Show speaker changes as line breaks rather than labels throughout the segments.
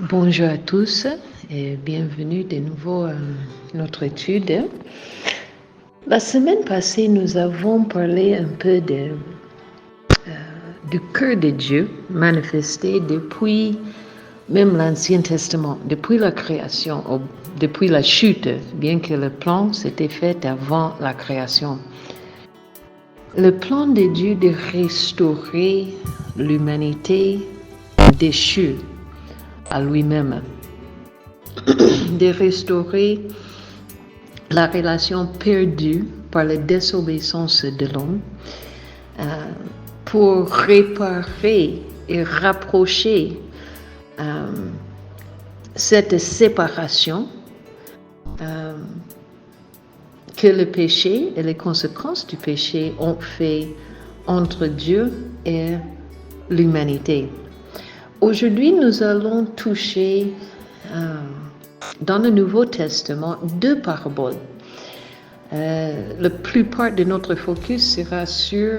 Bonjour à tous et bienvenue de nouveau à notre étude. La semaine passée, nous avons parlé un peu du cœur de Dieu manifesté depuis même l'Ancien Testament, depuis la création, depuis la chute, bien que le plan s'était fait avant la création. Le plan de Dieu de restaurer l'humanité déchue à lui-même, de restaurer la relation perdue par la désobéissance de l'homme, pour réparer et rapprocher cette séparation que le péché et les conséquences du péché ont fait entre Dieu et l'humanité. Aujourd'hui, nous allons toucher dans le Nouveau Testament 2 paraboles. La plupart de notre focus sera sur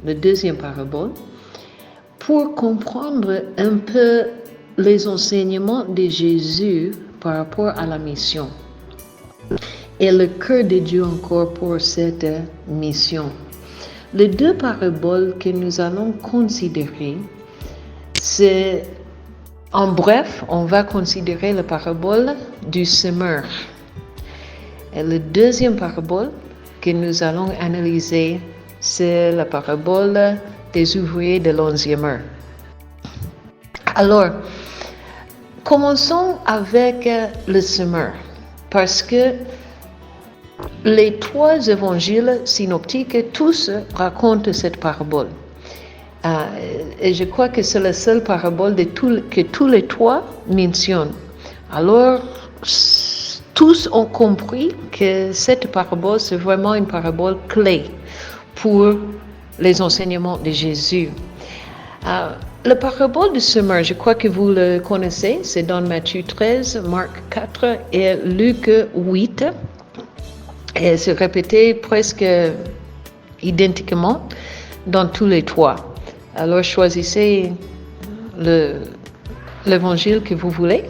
la deuxième parabole pour comprendre un peu les enseignements de Jésus par rapport à la mission et le cœur de Dieu encore pour cette mission. Les 2 paraboles que nous allons considérer, c'est, en bref, on va considérer la parabole du semeur. Et la deuxième parabole que nous allons analyser, c'est la parabole des ouvriers de l'11e heure. Alors, commençons avec le semeur, parce que les 3 évangiles synoptiques, tous racontent cette parabole. Et je crois que c'est la seule parabole que tous les 3 mentionnent. Alors, tous ont compris que cette parabole, c'est vraiment une parabole clé pour les enseignements de Jésus. La parabole du semeur, je crois que vous le connaissez, c'est dans Matthieu 13, Marc 4 et Luc 8. Et c'est répété presque identiquement dans tous les 3. Alors choisissez l'évangile que vous voulez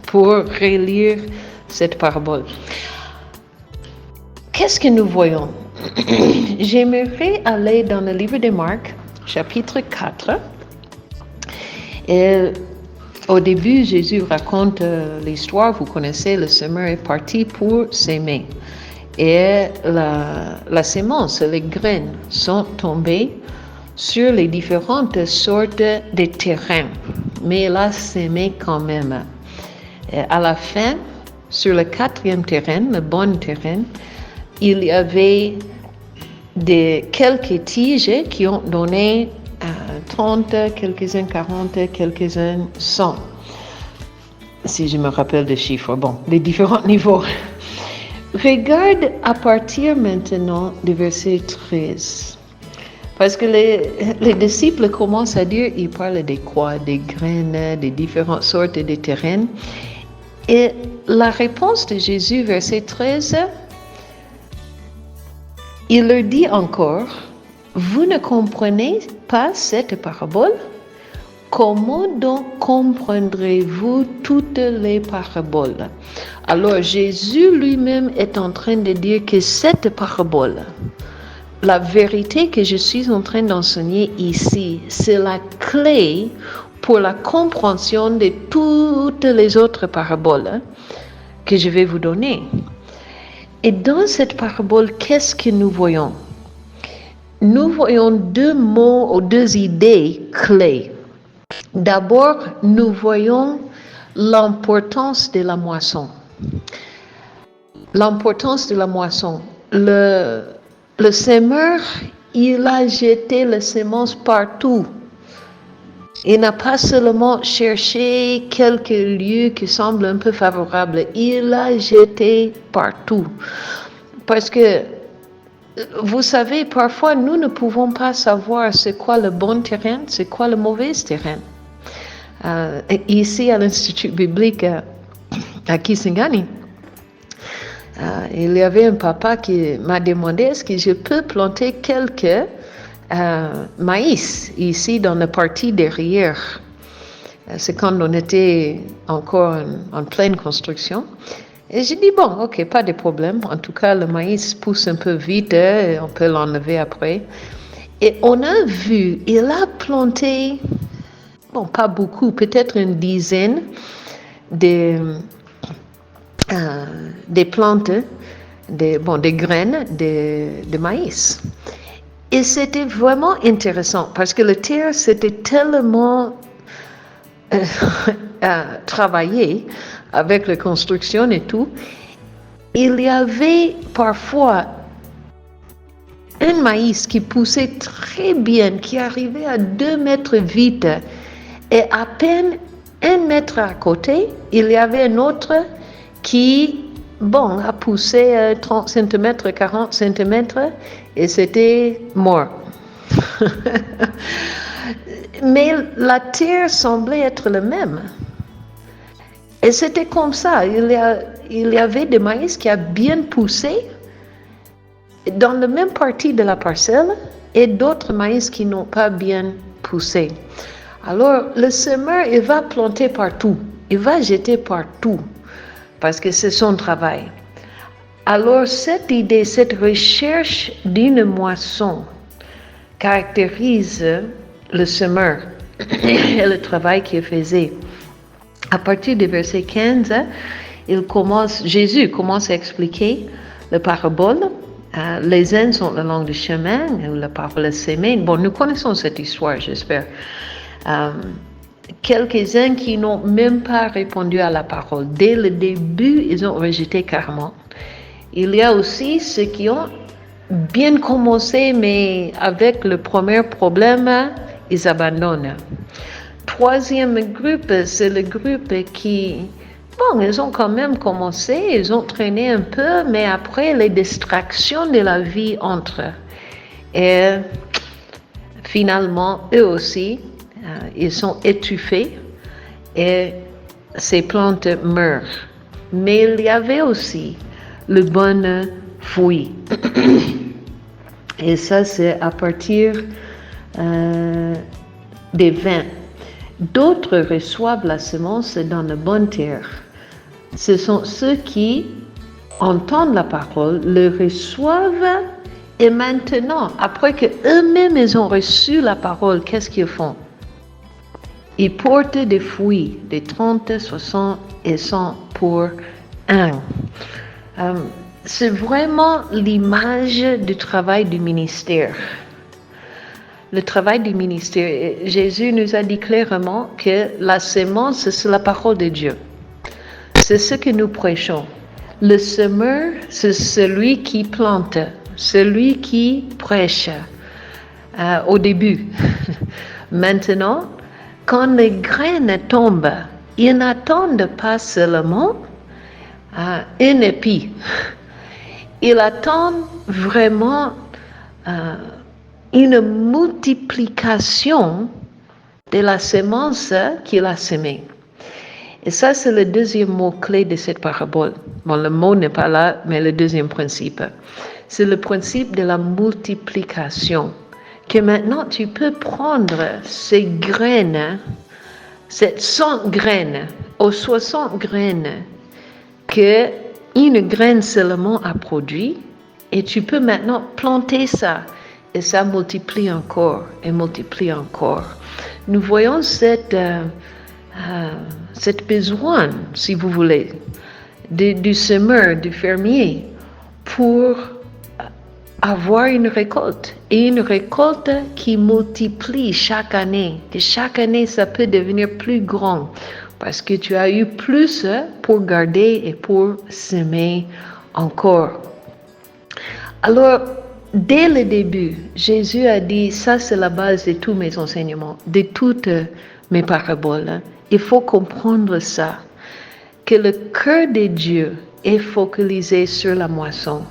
pour relire cette parabole. Qu'est-ce que nous voyons? J'aimerais aller dans le livre de Marc, chapitre 4. Et au début, Jésus raconte l'histoire. Vous connaissez, le semeur est parti pour s'aimer. Et la sémence, les graines sont tombées sur les différentes sortes de terrains. Mais il a sémé quand même. Et à la fin, sur le 4e terrain, le bon terrain, il y avait quelques tiges qui ont donné 30, quelques-uns 40, quelques-uns 100. Si je me rappelle des chiffres, bon, les différents niveaux. Regarde à partir maintenant du verset 13. Parce que les disciples commencent à dire, ils parlent des quoi, des graines, des différentes sortes de terrains. Et la réponse de Jésus, verset 13, il leur dit encore, vous ne comprenez pas cette parabole? Comment donc comprendrez-vous toutes les paraboles? Alors Jésus lui-même est en train de dire que cette parabole, la vérité que je suis en train d'enseigner ici, c'est la clé pour la compréhension de toutes les autres paraboles que je vais vous donner. Et dans cette parabole, qu'est-ce que nous voyons? Nous voyons 2 mots ou 2 idées clés. D'abord, nous voyons l'importance de la moisson. L'importance de la moisson. Le semeur, il a jeté les semences partout. Il n'a pas seulement cherché quelques lieux qui semblent un peu favorables. Il a jeté partout. Parce que, vous savez, parfois, nous ne pouvons pas savoir c'est quoi le bon terrain, c'est quoi le mauvais terrain. Ici, à l'Institut biblique à Kisangani, il y avait un papa qui m'a demandé est-ce que je peux planter quelques maïs ici dans la partie derrière. C'est quand on était encore en pleine construction. Et j'ai dit, bon, ok, pas de problème. En tout cas, le maïs pousse un peu vite, et on peut l'enlever après. Et on a vu, il a planté, bon, pas beaucoup, peut-être une dizaine des plantes, des graines de maïs. Et c'était vraiment intéressant parce que la terre, c'était tellement travaillé avec la construction et tout. Il y avait parfois un maïs qui poussait très bien, qui arrivait à 2 mètres vite. Et à peine 1 mètre à côté, il y avait un autre qui, a poussé 30 cm, 40 cm, et c'était mort. Mais la terre semblait être la même. Et c'était comme ça. Il y avait des maïs qui a bien poussé dans la même partie de la parcelle et d'autres maïs qui n'ont pas bien poussé. Alors, le semeur, il va planter partout. Il va jeter partout parce que c'est son travail. Alors, cette idée, cette recherche d'une moisson caractérise le semeur et le travail qu'il faisait. À partir du verset 15, Jésus commence à expliquer la parabole. Les uns sont la langue du chemin, ou la parole sémée. Bon, nous connaissons cette histoire, j'espère. Quelques-uns qui n'ont même pas répondu à la parole. Dès le début, ils ont rejeté carrément. Il y a aussi ceux qui ont bien commencé, mais avec le premier problème, ils abandonnent. Troisième groupe, c'est le groupe qui, ils ont quand même commencé, ils ont traîné un peu, mais après, les distractions de la vie entrent. Et finalement, eux aussi, ils sont étouffés et ces plantes meurent. Mais il y avait aussi le bon fruit. Et ça, c'est à partir des 20. D'autres reçoivent la semence dans la bonne terre. Ce sont ceux qui entendent la parole, le reçoivent et maintenant, après qu'eux-mêmes ils ont reçu la parole, qu'est-ce qu'ils font? Ils portent des fruits, des 30, 60 et 100 pour un. C'est vraiment l'image du travail du ministère. Le travail du ministère. Jésus nous a dit clairement que la semence, c'est la parole de Dieu. C'est ce que nous prêchons. Le semeur, c'est celui qui plante, celui qui prêche au début. Maintenant, quand les graines tombent, ils n'attendent pas seulement un épi. Ils attendent vraiment une multiplication de la semence qu'il a semée. Et ça, c'est le deuxième mot-clé de cette parabole. Bon, le mot n'est pas là, mais le deuxième principe. C'est le principe de la multiplication. Que maintenant, tu peux prendre ces graines, cette 100 graines, aux 60 graines, qu'une graine seulement a produit, et tu peux maintenant planter ça. Et ça multiplie encore et multiplie encore. Nous voyons cette besoin, si vous voulez, du semeur, du fermier, pour avoir une récolte. Et une récolte qui multiplie chaque année. Et chaque année, ça peut devenir plus grand. Parce que tu as eu plus pour garder et pour semer encore. Alors, dès le début, Jésus a dit, ça c'est la base de tous mes enseignements, de toutes mes paraboles. Il faut comprendre ça, que le cœur de Dieu est focalisé sur la moisson.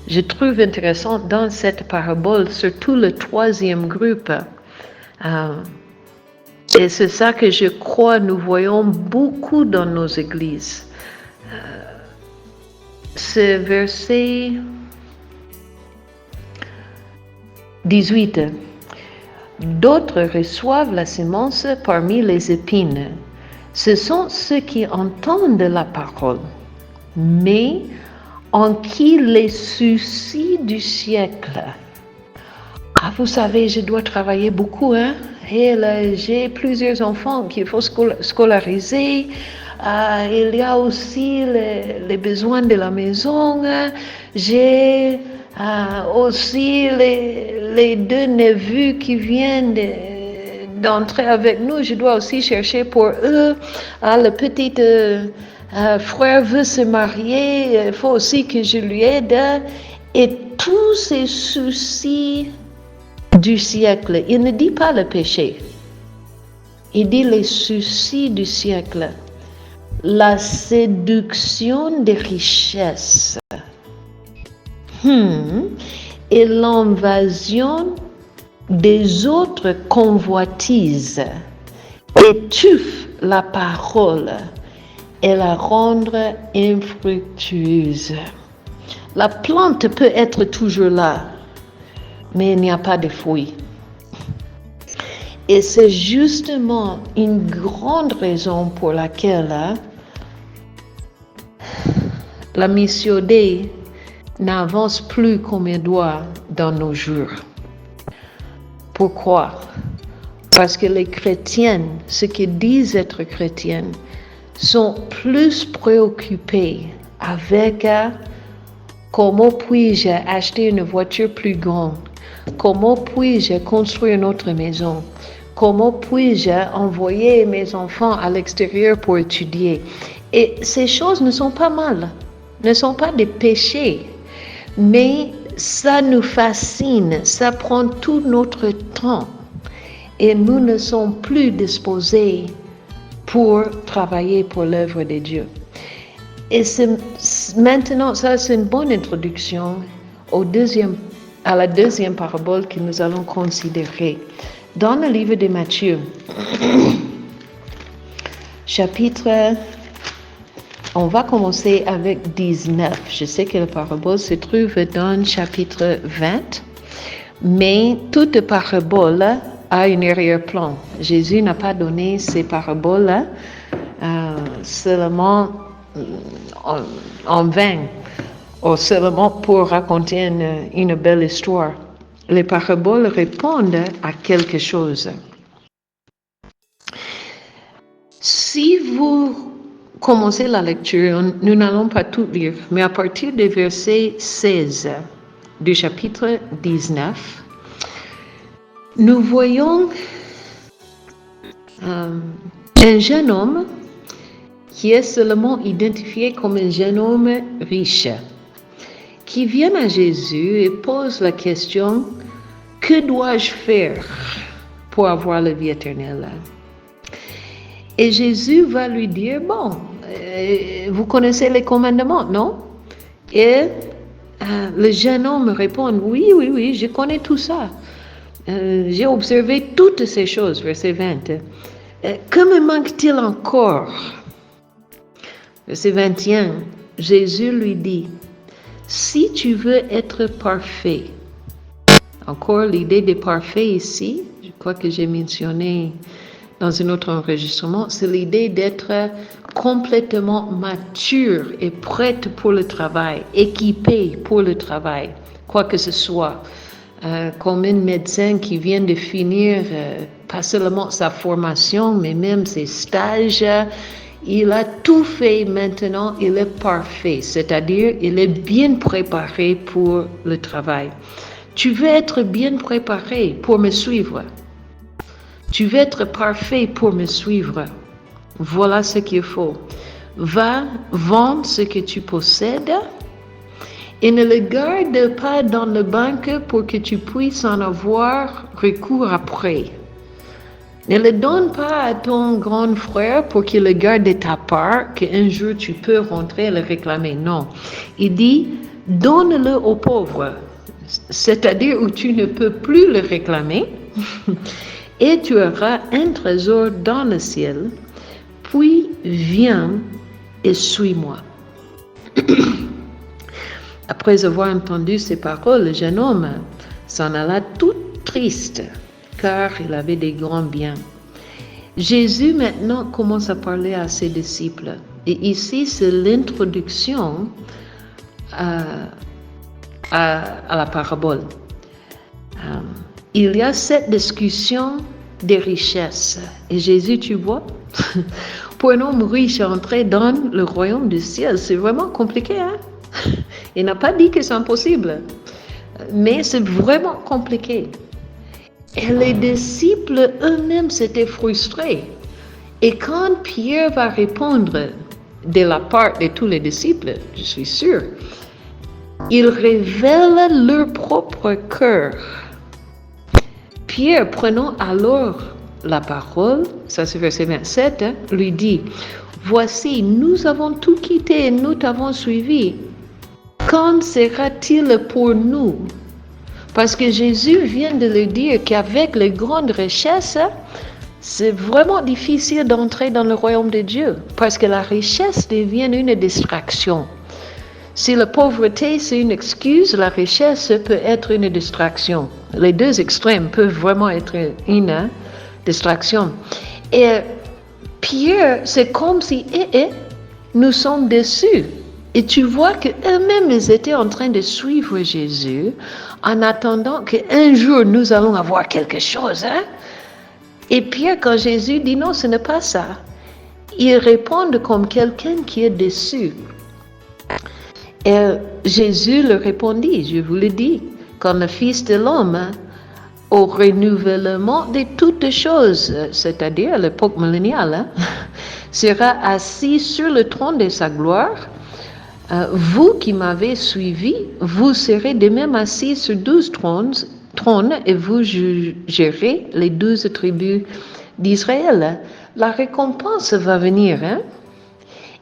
Je trouve intéressant dans cette parabole, surtout le troisième groupe. Et c'est ça que je crois nous voyons beaucoup dans nos églises. Ce verset 18. D'autres reçoivent la semence parmi les épines. Ce sont ceux qui entendent la parole, mais en qui les soucis du siècle. Ah, vous savez, je dois travailler beaucoup, hein? Et là, j'ai plusieurs enfants qu'il faut scolariser. Il y a aussi les besoins de la maison. J'ai aussi les deux neveux qui viennent d'entrer avec nous. Je dois aussi chercher pour eux. Le petit frère veut se marier. Il faut aussi que je lui aide. Et tous ces soucis du siècle. Il ne dit pas le péché. Il dit les soucis du siècle. La séduction des richesses. Et l'invasion des autres convoitises étouffe la parole et la rendre infructueuse. La plante peut être toujours là, mais il n'y a pas de fruits. Et c'est justement une grande raison pour laquelle la mission Dei n'avance plus comme elle doit dans nos jours. Pourquoi? Parce que les chrétiennes, ceux qui disent être chrétiennes, sont plus préoccupés avec comment puis-je acheter une voiture plus grande, comment puis-je construire une autre maison, comment puis-je envoyer mes enfants à l'extérieur pour étudier. Et ces choses ne sont pas mal, ne sont pas des péchés, mais ça nous fascine, ça prend tout notre temps et nous ne sommes plus disposés pour travailler pour l'œuvre de Dieu. Et maintenant, ça c'est une bonne introduction à la deuxième parabole que nous allons considérer. Dans le livre de Matthieu, on va commencer avec 19. Je sais que la parabole se trouve dans chapitre 20, mais toute parabole a un arrière-plan. Jésus n'a pas donné ces paraboles seulement en vain, ou seulement pour raconter une belle histoire. Les paraboles répondent à quelque chose. Si vous commencez la lecture, nous n'allons pas tout lire, mais à partir du verset 16 du chapitre 19, nous voyons un jeune homme qui est seulement identifié comme un jeune homme riche, qui vient à Jésus et pose la question: que dois-je faire pour avoir la vie éternelle? Et Jésus va lui dire: bon, vous connaissez les commandements, non? Et le jeune homme répond: oui, je connais tout ça. J'ai observé toutes ces choses, verset 20. Que me manque-t-il encore? Verset 21, Jésus lui dit: si tu veux être parfait, encore l'idée de parfait ici, je crois que j'ai mentionné dans un autre enregistrement, c'est l'idée d'être complètement mature et prête pour le travail, équipée pour le travail, quoi que ce soit. Comme un médecin qui vient de finir pas seulement sa formation, mais même ses stages, il a tout fait maintenant, il est parfait, c'est-à-dire il est bien préparé pour le travail. Tu veux être bien préparé pour me suivre. Tu veux être parfait pour me suivre. Voilà ce qu'il faut. Va vendre ce que tu possèdes et ne le garde pas dans la banque pour que tu puisses en avoir recours après. Ne le donne pas à ton grand frère pour qu'il le garde de ta part, qu'un jour tu peux rentrer et le réclamer. Non. Il dit, donne-le aux pauvres, c'est-à-dire où tu ne peux plus le réclamer, et tu auras un trésor dans le ciel, puis viens et suis-moi. Après avoir entendu ces paroles, le jeune homme s'en alla tout triste, car il avait des grands biens. Jésus maintenant commence à parler à ses disciples. Et ici, c'est l'introduction à la parabole. Il y a cette discussion des richesses. Et Jésus, tu vois, pour un homme riche entrer dans le royaume du ciel, c'est vraiment compliqué. Hein? Il n'a pas dit que c'est impossible, mais c'est vraiment compliqué. Et les disciples eux-mêmes s'étaient frustrés. Et quand Pierre va répondre de la part de tous les disciples, je suis sûre, il révèle leur propre cœur. Pierre, prenant alors la parole, ça c'est verset 27, lui dit, « Voici, nous avons tout quitté et nous t'avons suivi. Qu'en sera-t-il pour nous ?» Parce que Jésus vient de lui dire qu'avec les grandes richesses, c'est vraiment difficile d'entrer dans le royaume de Dieu. Parce que la richesse devient une distraction. Si la pauvreté, c'est une excuse, la richesse peut être une distraction. Les deux extrêmes peuvent vraiment être une distraction. Et Pierre, c'est comme si nous sommes déçus. Et tu vois qu'eux-mêmes, ils étaient en train de suivre Jésus en attendant qu'un jour, nous allons avoir quelque chose. Hein? Et Pierre, quand Jésus dit non, ce n'est pas ça, il répond comme quelqu'un qui est déçu. Et Jésus leur répondit, je vous le dis, quand le Fils de l'homme, au renouvellement de toutes choses, c'est-à-dire à l'époque milléniale, sera assis sur le trône de sa gloire, vous qui m'avez suivi, vous serez de même assis sur 12 trônes et vous jugerez les 12 tribus d'Israël. La récompense va venir. Hein?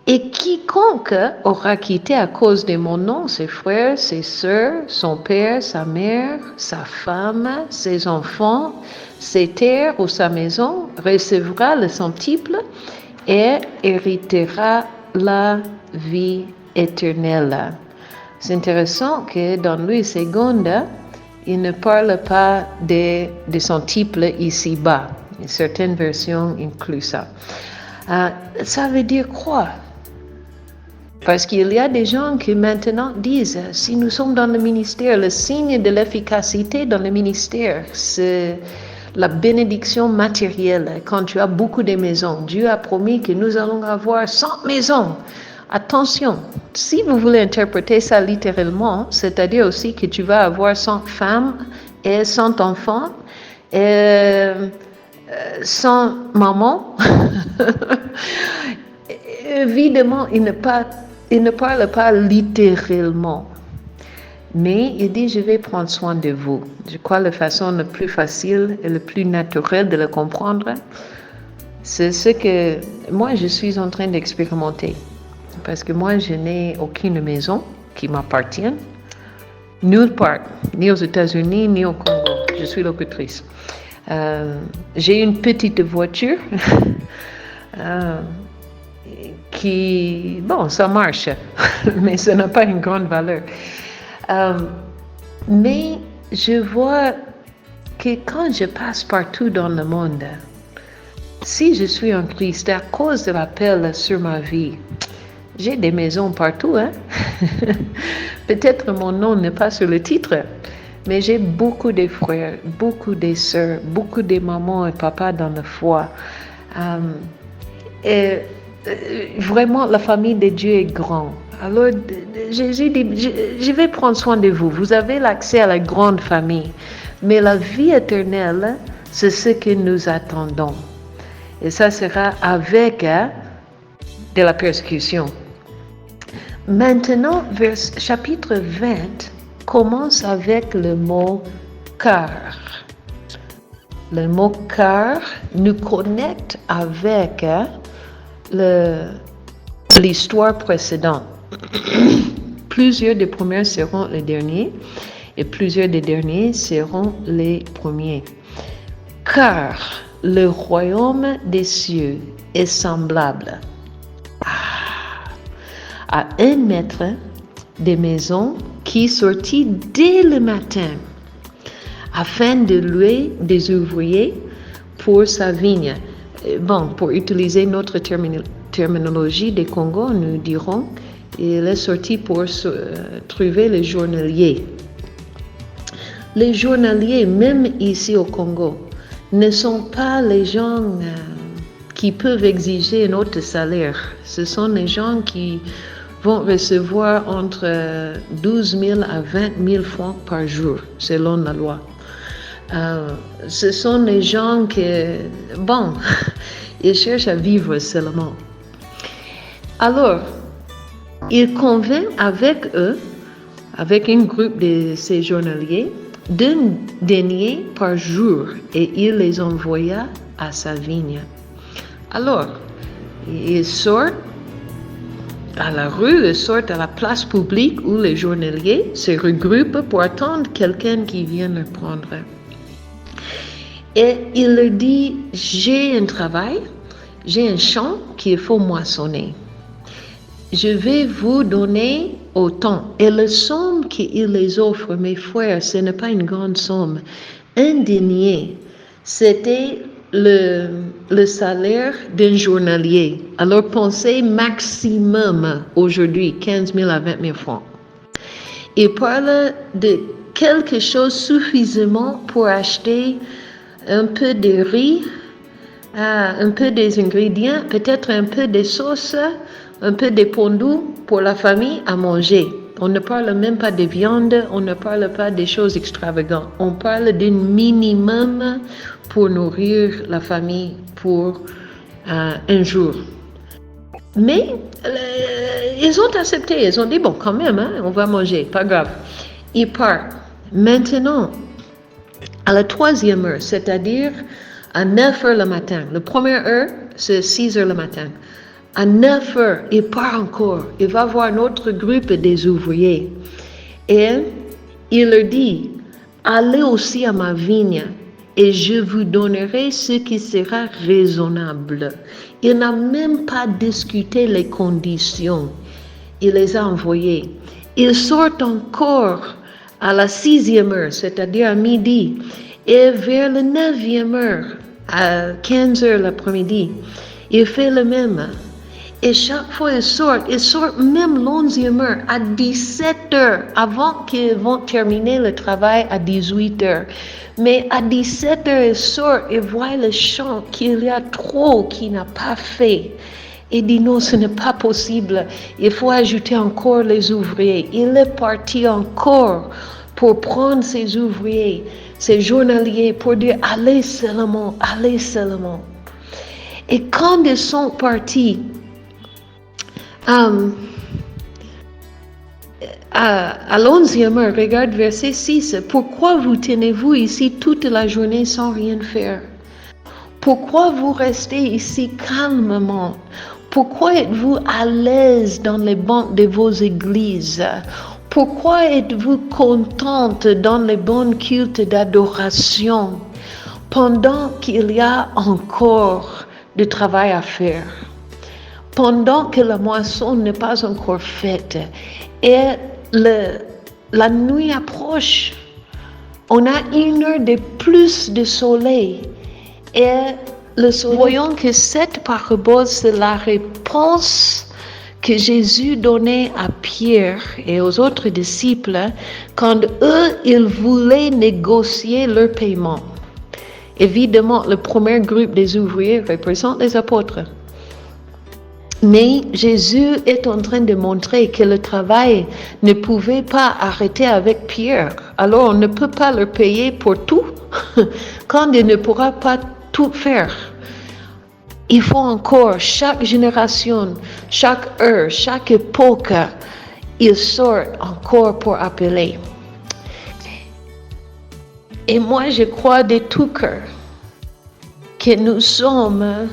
Et quiconque aura quitté à cause de mon nom ses frères, ses sœurs, son père, sa mère, sa femme, ses enfants, ses terres ou sa maison, recevra le centuple et héritera la vie éternelle. C'est intéressant que dans Louis II, il ne parle pas de centuple ici-bas. Certaines versions incluent ça. Ça veut dire quoi? Parce qu'il y a des gens qui maintenant disent, si nous sommes dans le ministère, le signe de l'efficacité dans le ministère, c'est la bénédiction matérielle. Quand tu as beaucoup de maisons, Dieu a promis que nous allons avoir 100 maisons. Attention, si vous voulez interpréter ça littéralement, c'est-à-dire aussi que tu vas avoir 100 femmes et 100 enfants et 100 mamans, évidemment, il ne parle pas littéralement. Mais il dit, je vais prendre soin de vous. Je crois que la façon la plus facile et la plus naturelle de le comprendre, c'est ce que moi, je suis en train d'expérimenter. Parce que moi, je n'ai aucune maison qui m'appartient, nulle part, ni aux États-Unis, ni au Congo. Je suis locutrice. J'ai une petite voiture qui, bon, ça marche, mais ça n'a pas une grande valeur. Mais je vois que quand je passe partout dans le monde, si je suis en Christ, à cause de l'appel sur ma vie, j'ai des maisons partout. Hein? Peut-être mon nom n'est pas sur le titre, mais j'ai beaucoup de frères, beaucoup de sœurs, beaucoup de mamans et papas dans la foi. Et vraiment, la famille de Dieu est grande. Alors, Jésus dit, je vais prendre soin de vous. Vous avez l'accès à la grande famille. Mais la vie éternelle, c'est ce que nous attendons. Et ça sera avec de la persécution. Maintenant, chapitre 20 commence avec le mot « car ». Le mot « car » nous connecte avec l'histoire précédente. Plusieurs des premiers seront les derniers et plusieurs des derniers seront les premiers. Car le royaume des cieux est semblable à un maître des maisons qui sortit dès le matin afin de louer des ouvriers pour sa vigne. Bon, pour utiliser notre terminologie des Congo, nous dirons il est sorti pour trouver les journaliers. Les journaliers, même ici au Congo, ne sont pas les gens qui peuvent exiger un autre salaire. Ce sont les gens qui vont recevoir entre 12 000 à 20 000 francs par jour, selon la loi. Ce sont les gens qui, bon, ils cherchent à vivre seulement. Alors, il convient avec eux, avec un groupe de ces journaliers, d'un denier par jour, et il les envoya à sa vigne. Alors, ils sortent à la rue, ils sortent à la place publique où les journaliers se regroupent pour attendre quelqu'un qui vienne les prendre. Et il leur dit, j'ai un travail, j'ai un champ qu'il faut moissonner. Je vais vous donner autant. Et la somme qu'il les offre, mes frères, ce n'est pas une grande somme. Un denier, c'était le salaire d'un journalier. Alors pensez maximum aujourd'hui, 15 000 à 20 000 francs. Il parle de quelque chose suffisamment pour acheter un peu de riz, un peu des ingrédients, peut-être un peu de sauce, un peu de pondu pour la famille à manger. On ne parle même pas de viande, on ne parle pas des choses extravagantes. On parle d'un minimum pour nourrir la famille pour un jour. Mais ils ont accepté, ils ont dit, bon, quand même, hein, on va manger, pas grave. Ils partent. Maintenant, à la 3e heure, c'est-à-dire à 9 heures le matin, la première heure, c'est 6 heures le matin. À 9 heures, il part encore. Il va voir un autre groupe des ouvriers. Et il leur dit, allez aussi à ma vigne et je vous donnerai ce qui sera raisonnable. Il n'a même pas discuté les conditions. Il les a envoyés. Ils sortent encore à la 6e heure, c'est-à-dire à midi. Et vers la 9e heure, à 15 heures l'après-midi, il fait le même. Et chaque fois ils sortent même l'11e heure à 17 heures, avant qu'ils vont terminer le travail à 18 heures. Mais à 17 heures, ils sortent et voient le champ qu'il y a trop qui n'a pas fait. Et dit non, ce n'est pas possible. Il faut ajouter encore les ouvriers. Il est parti encore pour prendre ses ouvriers, ses journaliers, pour dire allez seulement, allez seulement. Et quand ils sont partis, à l'11e heure, regarde verset 6. Pourquoi vous tenez-vous ici toute la journée sans rien faire? Pourquoi vous restez ici calmement? Pourquoi êtes-vous à l'aise dans les bancs de vos églises? Pourquoi êtes-vous contente dans les bons cultes d'adoration pendant qu'il y a encore du travail à faire? Pendant que la moisson n'est pas encore faite et la nuit approche, on a 1 heure de plus de soleil et voyons que cette parabole, c'est la réponse que Jésus donnait à Pierre et aux autres disciples quand eux, ils voulaient négocier leur paiement. Évidemment, le premier groupe des ouvriers représente les apôtres. Mais Jésus est en train de montrer que le travail ne pouvait pas arrêter avec Pierre. Alors on ne peut pas leur payer pour tout quand il ne pourra pas tout faire. Il faut encore, chaque génération, chaque heure, chaque époque, il sort encore pour appeler. Et moi, je crois de tout cœur que nous sommes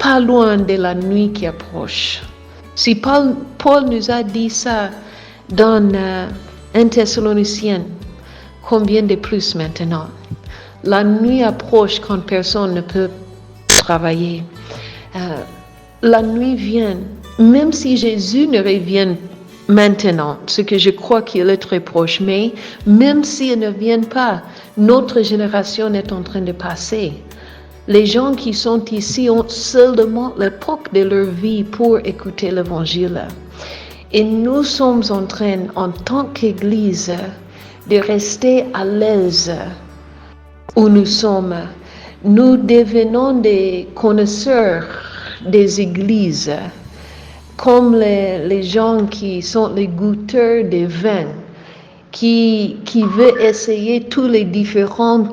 pas loin de la nuit qui approche. Si Paul nous a dit ça dans 1 Thessaloniciens, combien de plus maintenant? La nuit approche quand personne ne peut travailler. La nuit vient. Même si Jésus ne revient maintenant, ce que je crois qu'il est très proche, mais même s'ils ne viennent pas, notre génération est en train de passer. Les gens qui sont ici ont seulement l'époque de leur vie pour écouter l'Évangile. Et nous sommes en train, en tant qu'Église, de rester à l'aise où nous sommes. Nous devenons des connaisseurs des églises, comme les gens qui sont les goûteurs des vins, qui veulent essayer tous les différents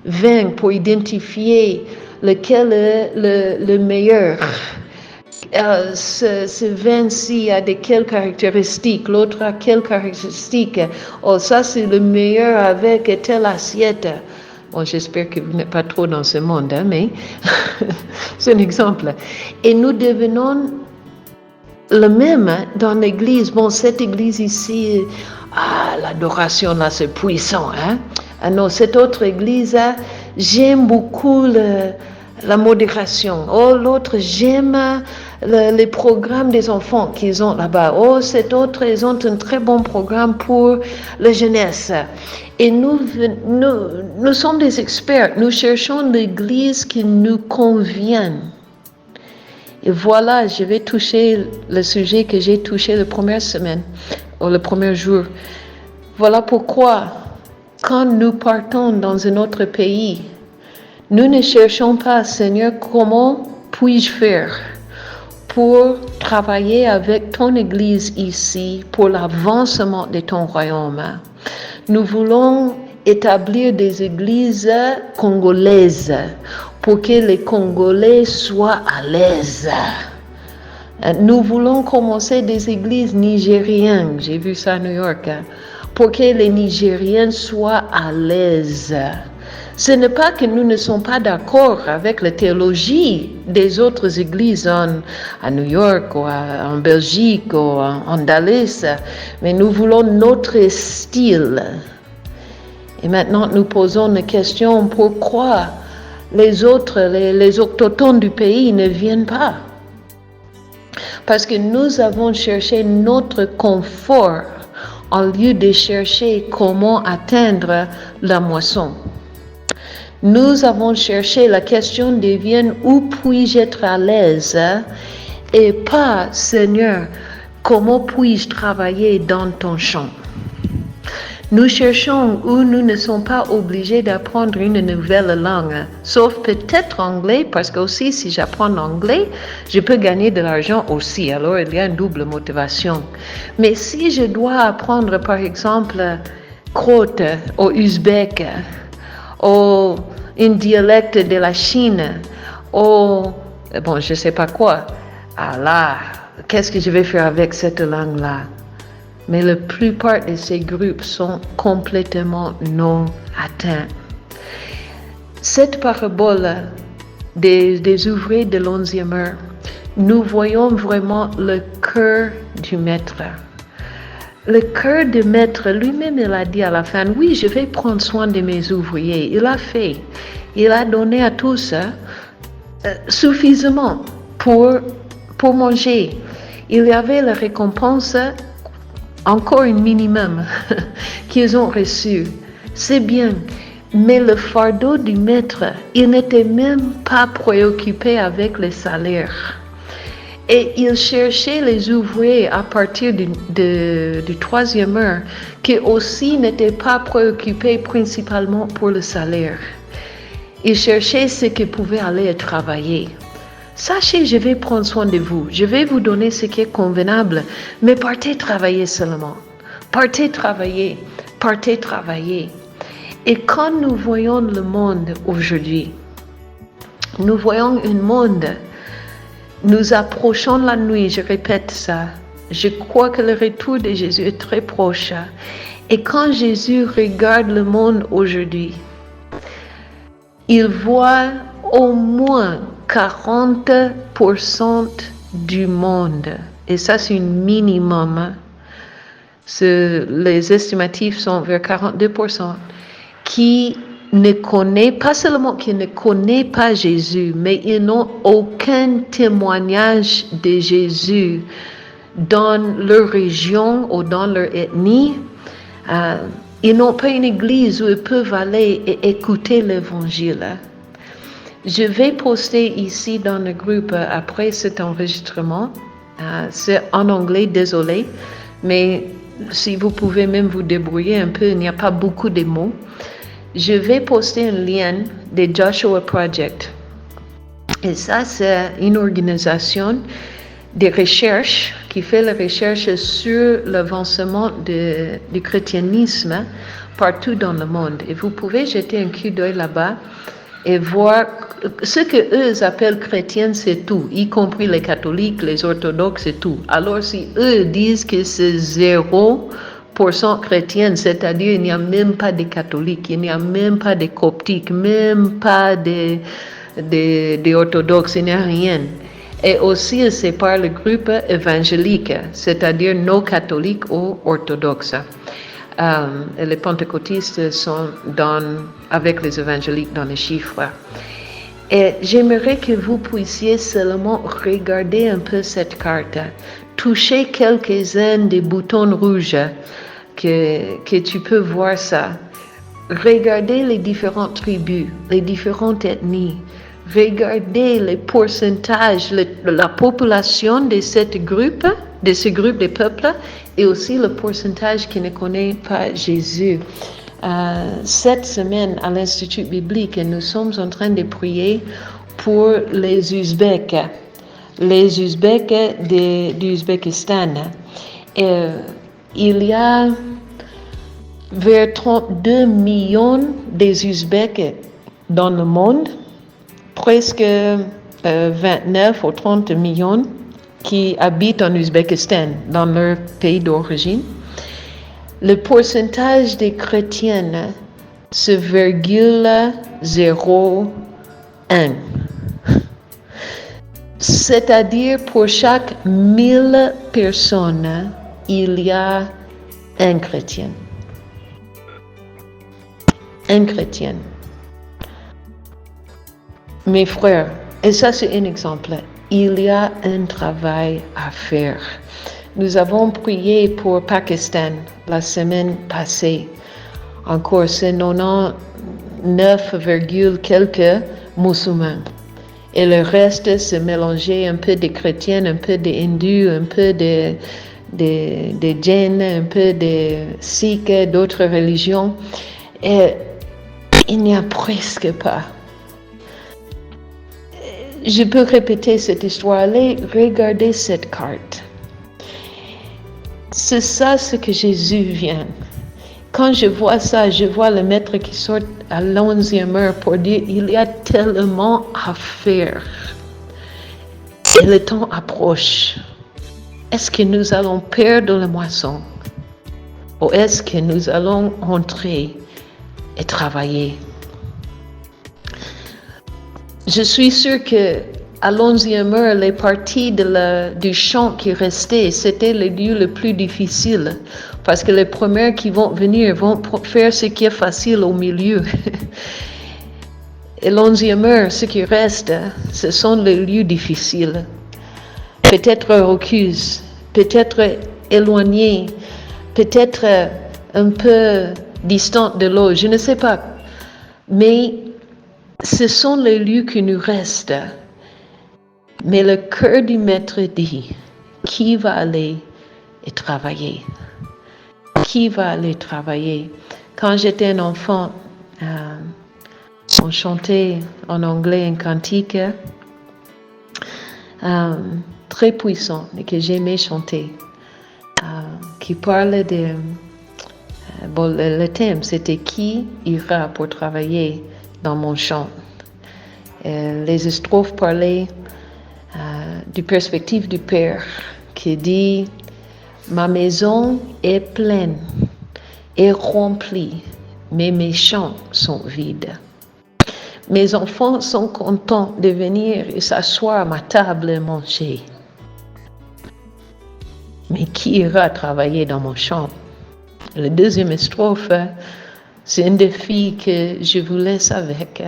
vins pour identifier lequel est le meilleur. Ce vin-ci a de quelles caractéristiques, l'autre a quelles caractéristiques. Oh, ça c'est le meilleur avec telle assiette. Bon, j'espère que vous n'êtes pas trop dans ce monde, hein, mais c'est un exemple. Et nous devenons le même dans l'église. Bon, cette église ici, l'adoration là, c'est puissant. Hein? Ah non, cette autre église, j'aime beaucoup la modération. Oh, l'autre, j'aime les programmes des enfants qu'ils ont là-bas. Oh, cette autre, ils ont un très bon programme pour la jeunesse. Et nous sommes des experts. Nous cherchons l'église qui nous convienne. Et voilà, je vais toucher le sujet que j'ai touché la première semaine, ou le premier jour. Voilà pourquoi, quand nous partons dans un autre pays, nous ne cherchons pas, Seigneur, comment puis-je faire pour travailler avec ton Église ici, pour l'avancement de ton royaume. Nous voulons établir des églises congolaises pour que les Congolais soient à l'aise. Nous voulons commencer des églises nigériennes, j'ai vu ça à New York, pour que les Nigériens soient à l'aise. Ce n'est pas que nous ne sommes pas d'accord avec la théologie des autres églises à New York ou en Belgique ou en Dallas, mais nous voulons notre style. Et maintenant, nous posons la question, pourquoi les autres, les autochtones du pays ne viennent pas? Parce que nous avons cherché notre confort au lieu de chercher comment atteindre la moisson. Nous avons cherché, la question devient où puis-je être à l'aise et pas, Seigneur, comment puis-je travailler dans ton champ? Nous cherchons où nous ne sommes pas obligés d'apprendre une nouvelle langue, sauf peut-être anglais, parce que aussi si j'apprends l'anglais, je peux gagner de l'argent aussi, alors il y a une double motivation. Mais si je dois apprendre par exemple croate ou ouzbek, ou un dialecte de la Chine, ou bon, je sais pas quoi, là, qu'est-ce que je vais faire avec cette langue-là? Mais la plupart de ces groupes sont complètement non atteints. Cette parabole des ouvriers de l'11e heure, nous voyons vraiment le cœur du maître. Le cœur du maître, lui-même, il a dit à la fin, oui, je vais prendre soin de mes ouvriers. Il a fait. Il a donné à tous suffisamment pour manger. Il y avait la récompense, encore un minimum qu'ils ont reçu. C'est bien. Mais le fardeau du maître, il n'était même pas préoccupé avec les salaires. Et il cherchait les ouvriers à partir du 3e heure qui aussi n'étaient pas préoccupés principalement pour le salaire. Il cherchait ceux qui pouvaient aller travailler. Sachez, je vais prendre soin de vous. Je vais vous donner ce qui est convenable, mais partez travailler seulement. Partez travailler. Partez travailler. Et quand nous voyons le monde aujourd'hui, nous voyons un monde. Nous approchons la nuit, je répète ça. Je crois que le retour de Jésus est très proche. Et quand Jésus regarde le monde aujourd'hui, il voit au moins 40% du monde. Et ça, c'est un minimum. Les estimatifs sont vers 42% qui ne connaît pas seulement qu'ils ne connaissent pas Jésus, mais ils n'ont aucun témoignage de Jésus dans leur région ou dans leur ethnie, ils n'ont pas une église où ils peuvent aller et écouter l'évangile. Je vais poster ici dans le groupe après cet enregistrement. C'est en anglais, désolé, mais si vous pouvez même vous débrouiller un peu, il n'y a pas beaucoup de mots. Je vais poster un lien de Joshua Project. Et ça, c'est une organisation de recherche qui fait la recherche sur l'avancement du chrétianisme partout dans le monde. Et vous pouvez jeter un coup d'œil là-bas et voir ce que eux appellent chrétiens, c'est tout, y compris les catholiques, les orthodoxes, c'est tout. Alors si eux disent que c'est 0% chrétien, c'est-à-dire il n'y a même pas de catholiques, il n'y a même pas de coptiques, même pas de orthodoxes, il n'y a rien. Et aussi, ils séparent le groupe évangélique, c'est-à-dire non catholiques ou orthodoxes. Et les pentecôtistes sont avec les évangéliques dans les chiffres. Et j'aimerais que vous puissiez seulement regarder un peu cette carte, toucher quelques-uns des boutons rouges que tu peux voir ça. Regardez les différentes tribus, les différentes ethnies. Regardez les pourcentages, la population de ce groupe de peuples et aussi le pourcentage qui ne connaît pas Jésus. Cette semaine, à l'Institut biblique, nous sommes en train de prier pour les Ouzbeks d'Ouzbékistan. Il y a vers 32 millions d'Ouzbeks dans le monde, presque 29 ou 30 millions qui habitent en Ouzbékistan, dans leur pays d'origine. Le pourcentage des chrétiens, c'est 0,01. C'est-à-dire pour chaque 1000 personnes, il y a un chrétien. Un chrétien. Mes frères, et ça c'est un exemple, il y a un travail à faire. Nous avons prié pour Pakistan la semaine passée. Encore, c'est 99, quelques musulmans. Et le reste, c'est mélangé un peu de chrétiens, un peu d'hindus, un peu de jains, un peu de sikhs, d'autres religions. Et il n'y a presque pas. Je peux répéter cette histoire. Allez regarder cette carte. C'est ça ce que Jésus vient. Quand je vois ça, je vois le maître qui sort à l'11e heure pour dire il y a tellement à faire. Et le temps approche. Est-ce que nous allons perdre la moisson? Ou est-ce que nous allons entrer et travailler? Je suis sûre que à l'11e heure, les parties du chant qui restaient, c'était le lieu le plus difficile. Parce que les premiers qui vont venir vont faire ce qui est facile au milieu. Et l'11e heure, ce qui reste, ce sont les lieux difficiles. Peut-être reclus, peut-être éloignés, peut-être un peu distants de l'eau, je ne sais pas. Mais ce sont les lieux qui nous restent. Mais le cœur du maître dit, qui va aller et travailler? Qui va aller travailler? Quand j'étais un enfant, on chantait en anglais un cantique très puissant et que j'aimais chanter, qui parlait de... le thème, c'était qui ira pour travailler dans mon champ. Les strophes parlaient du perspective du Père qui dit « Ma maison est pleine et remplie, mais mes champs sont vides. Mes enfants sont contents de venir et s'asseoir à ma table et manger. Mais qui ira travailler dans mon champ ?» La deuxième strophe, c'est un défi que je vous laisse avec.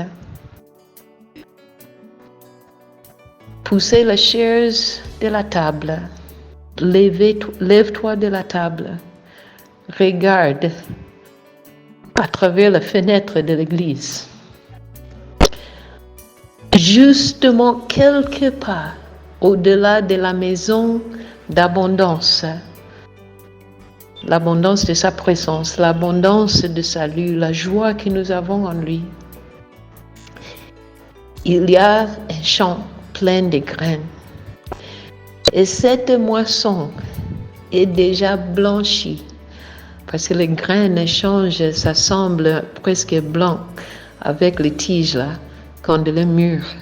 Poussez les chaises de la table Lève-toi de la table. Regarde à travers la fenêtre de l'église. Justement, quelque part, au-delà de la maison d'abondance, l'abondance de sa présence, l'abondance de salut, la joie que nous avons en lui, il y a un champ plein de graines. Et cette moisson est déjà blanchie, parce que les graines changent, ça semble presque blanc avec les tiges là, quand elles mûrent.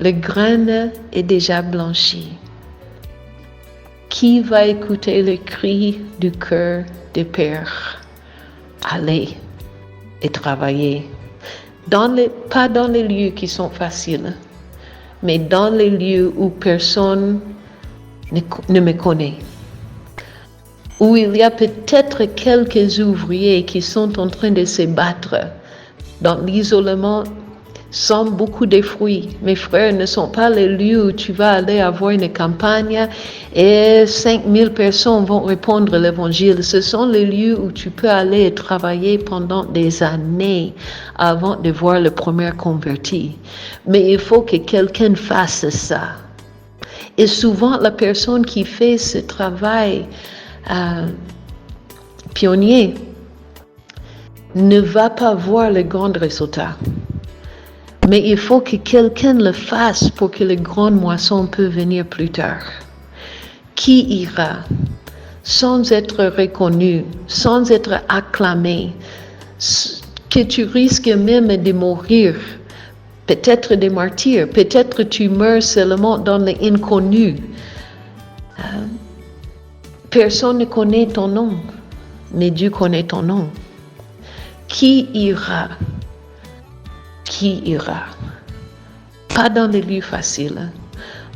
Les graines est déjà blanchie. Qui va écouter le cri du cœur des pères? Allez et travailler. Pas dans les lieux qui sont faciles, mais dans les lieux où personne ne me connaît. Où il y a peut-être quelques ouvriers qui sont en train de se battre dans l'isolement sans beaucoup de fruits. Mes frères, ne sont pas les lieux où tu vas aller avoir une campagne et 5000 personnes vont répondre à l'évangile. Ce sont les lieux où tu peux aller travailler pendant des années avant de voir le premier converti. Mais il faut que quelqu'un fasse ça. Et souvent, la personne qui fait ce travail pionnier ne va pas voir le grand résultat. Mais il faut que quelqu'un le fasse pour que les grandes moissons peuvent venir plus tard. Qui ira sans être reconnu, sans être acclamé, que tu risques même de mourir, peut-être des martyrs, peut-être tu meurs seulement dans l'inconnu. Personne ne connaît ton nom, mais Dieu connaît ton nom. Qui ira? Qui ira? Pas dans les lieux faciles,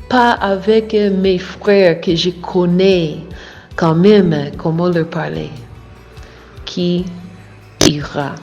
pas avec mes frères que je connais quand même comment leur parler. Qui ira?